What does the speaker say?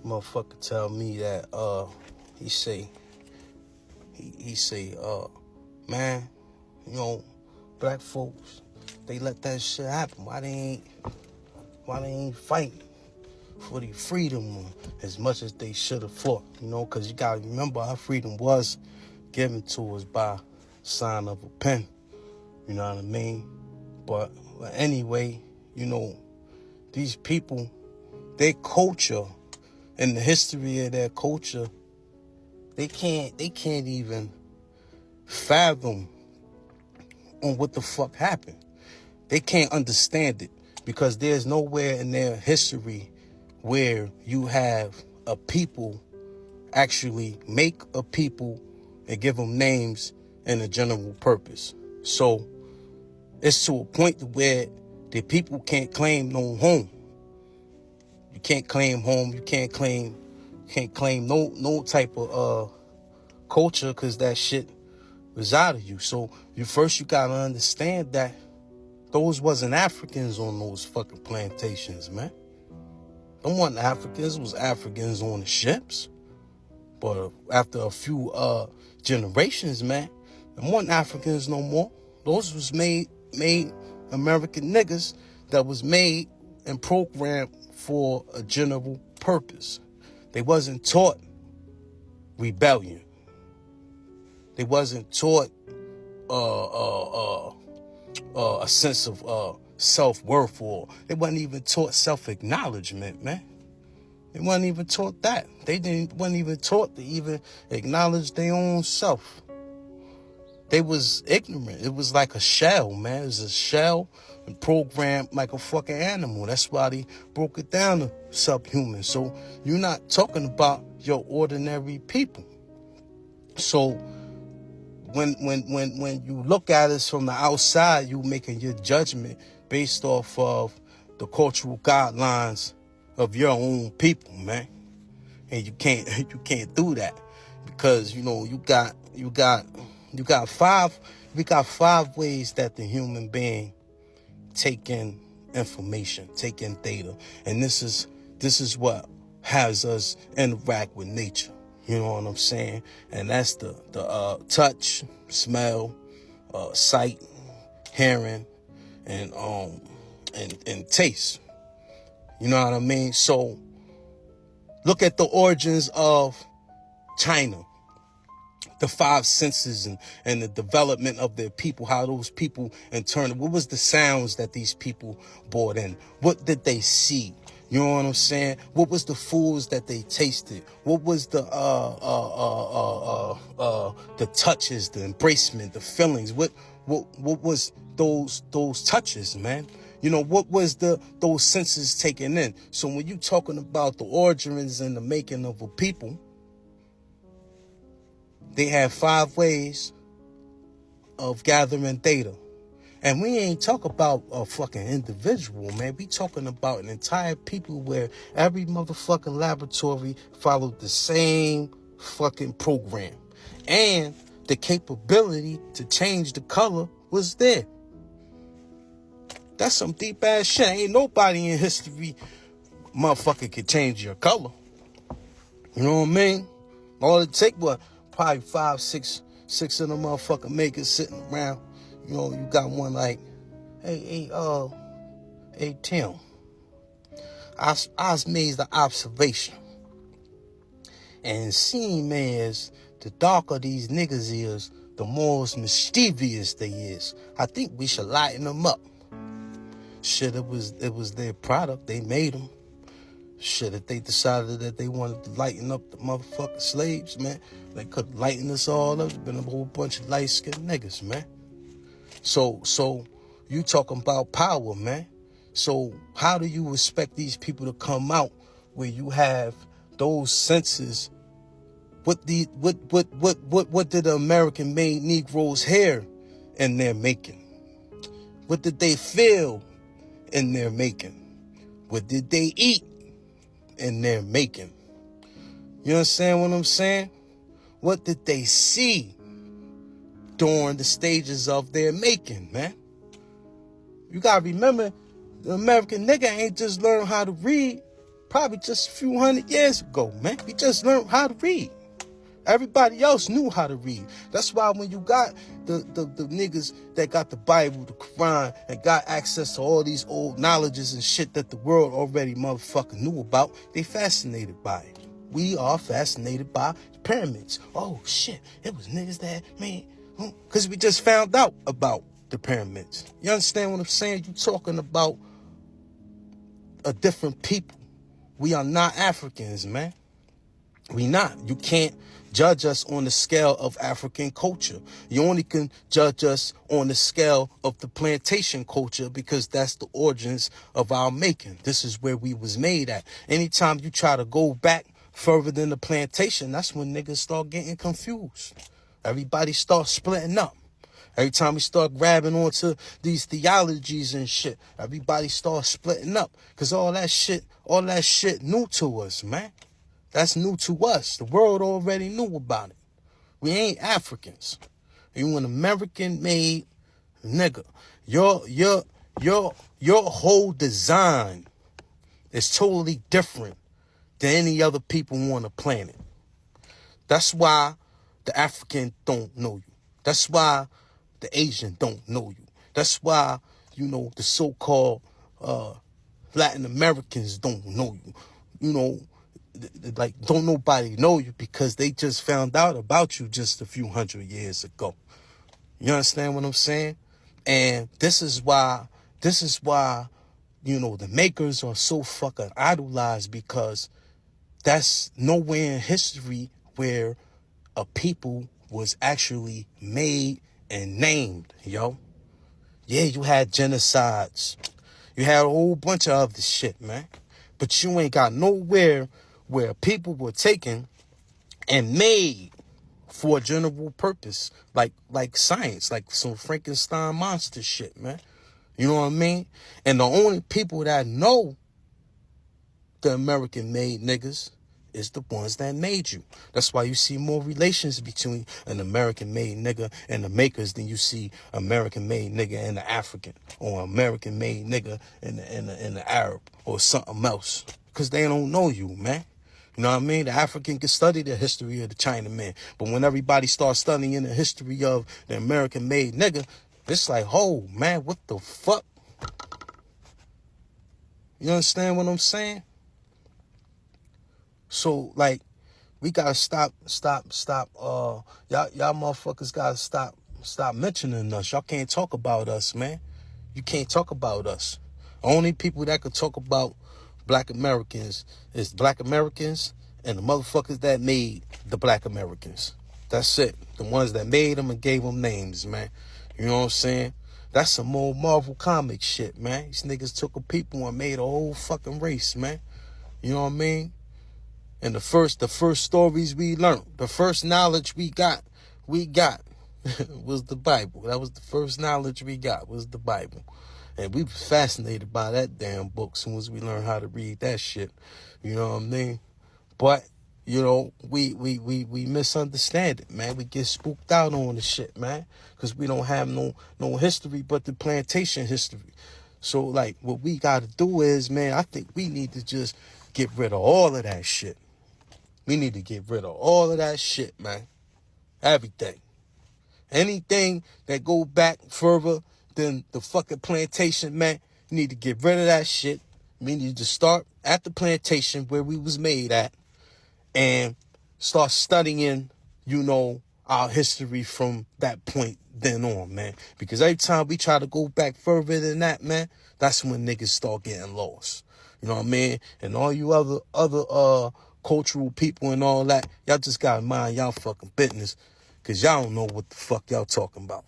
motherfucker tell me that he say man, you know, black folks, they let that shit happen. Why they ain't fighting for their freedom as much as they should have fought, you know, because you gotta remember our freedom was given to us by sign of a pen, you know what I mean? But anyway, you know, these people, their culture and the history of their culture, they can't even fathom on what the fuck happened. They can't understand it because there's nowhere in their history where you have a people actually make a people and give them names and a general purpose. So it's to a point where the people can't claim no home. You can't claim home. You can't claim no type of culture because that shit was out of you. So you gotta understand that those wasn't Africans on those fucking plantations, man. Them wasn't Africans. It was Africans on the ships. But after a few generations, man, them wasn't Africans no more. Those was made American niggas that was made and programmed for a general purpose. They wasn't taught rebellion. They wasn't taught a sense of self-worth, or they wasn't even taught self-acknowledgement, man. They wasn't even taught that. Wasn't even taught to even acknowledge their own self. They was ignorant. It was like a shell, man. It was a shell and programmed like a fucking animal. That's why they broke it down to subhuman. So you're not talking about your ordinary people. So when you look at us from the outside, you making your judgment based off of the cultural guidelines of your own people, man. And you can't do that because, you know, we got five ways that the human being take in information, take in data. And this is what has us interact with nature. You know what I'm saying? And that's the touch, smell, sight, hearing, and taste. You know what I mean? So look at the origins of China, the five senses and the development of their people, how those people in turn, what was the sounds that these people brought in? What did they see? You know what I'm saying? What was the foods that they tasted? What was the touches, the embracement, the feelings? What was those touches, man? You know, what was those senses taken in? So when you talking about the origins and the making of a people, they have 5 ways of gathering data. And we ain't talk about a fucking individual, man. We talking about an entire people where every motherfucking laboratory followed the same fucking program. And the capability to change the color was there. That's some deep ass shit. Ain't nobody in history motherfucker could change your color. You know what I mean? All it take was probably 5, 6 of them motherfucking makers sitting around. You know, you got one like, hey, Tim, I made the observation and seen, man, is the darker these niggas is, the more mischievous they is. I think we should lighten them up. Shit, it was their product. They made them. Shit, if they decided that they wanted to lighten up the motherfucking slaves, man, they could lighten us all up. There's been a whole bunch of light-skinned niggas, man. So you talking about power, man. So how do you expect these people to come out where you have those senses? What did the American-made Negroes hear in their making? What did they feel in their making? What did they eat in their making? You understand what I'm saying? What did they see during the stages of their making, man? You gotta remember, the American nigga ain't just learn how to read probably just a few hundred years ago, man. We just learned how to read. Everybody else knew how to read. That's why when you got the niggas that got the Bible, the Quran, and got access to all these old knowledges and shit that the world already motherfucking knew about, they fascinated by it. We are fascinated by the pyramids. Oh, shit. It was niggas that made... Because we just found out about the pyramids. You understand what I'm saying? You talking about a different people. We are not Africans, man. We not. You can't judge us on the scale of African culture. You only can judge us on the scale of the plantation culture because that's the origins of our making. This is where we was made at. Anytime you try to go back further than the plantation, that's when niggas start getting confused. Everybody starts splitting up. Every time we start grabbing onto these theologies and shit, everybody starts splitting up. Because all that shit new to us, man. That's new to us. The world already knew about it. We ain't Africans. You an American-made nigga. Your whole design is totally different than any other people on the planet. That's why the African don't know you. That's why the Asian don't know you. That's why, the so-called Latin Americans don't know you. Like, don't nobody know you because they just found out about you just a few hundred years ago. You understand what I'm saying? And this is why, the makers are so fucking idolized, because that's nowhere in history where a people was actually made and named, yo. Yeah, you had genocides. You had a whole bunch of other shit, man. But you ain't got nowhere where people were taken and made for a general purpose, like science, like some Frankenstein monster shit, man. You know what I mean? And the only people that know the American-made niggas is the ones that made you. That's why you see more relations between an American-made nigga and the makers than you see American-made nigga and the African, or American-made nigga and the Arab, or something else. Because they don't know you, man. You know what I mean? The African can study the history of the Chinaman. But when everybody starts studying the history of the American-made nigga, it's like, oh, man, what the fuck? You understand what I'm saying? So, like, we gotta stop. Y'all motherfuckers gotta stop mentioning us. Y'all can't talk about us, man. You can't talk about us. Only people that could talk about Black Americans is Black Americans and the motherfuckers that made the Black Americans. That's it. The ones that made them and gave them names, man. You know what I'm saying? That's some old Marvel comic shit, man. These niggas took a people and made a whole fucking race, man. You know what I mean? And the first stories we learned, the first knowledge we got was the Bible. That was the first knowledge we got, was the Bible. And we was fascinated by that damn book as soon as we learned how to read that shit. You know what I mean? But, we misunderstand it, man. We get spooked out on the shit, man. Because we don't have no history but the plantation history. So, like, what we got to do is, man, I think we need to just get rid of all of that shit. We need to get rid of all of that shit, man. Everything. Anything that go back further than the fucking plantation, man, you need to get rid of that shit. We need to start at the plantation where we was made at and start studying, our history from that point then on, man. Because every time we try to go back further than that, man, that's when niggas start getting lost. You know what I mean? And all you other cultural people and all that, y'all just gotta mind y'all fucking business, because y'all don't know what the fuck y'all talking about.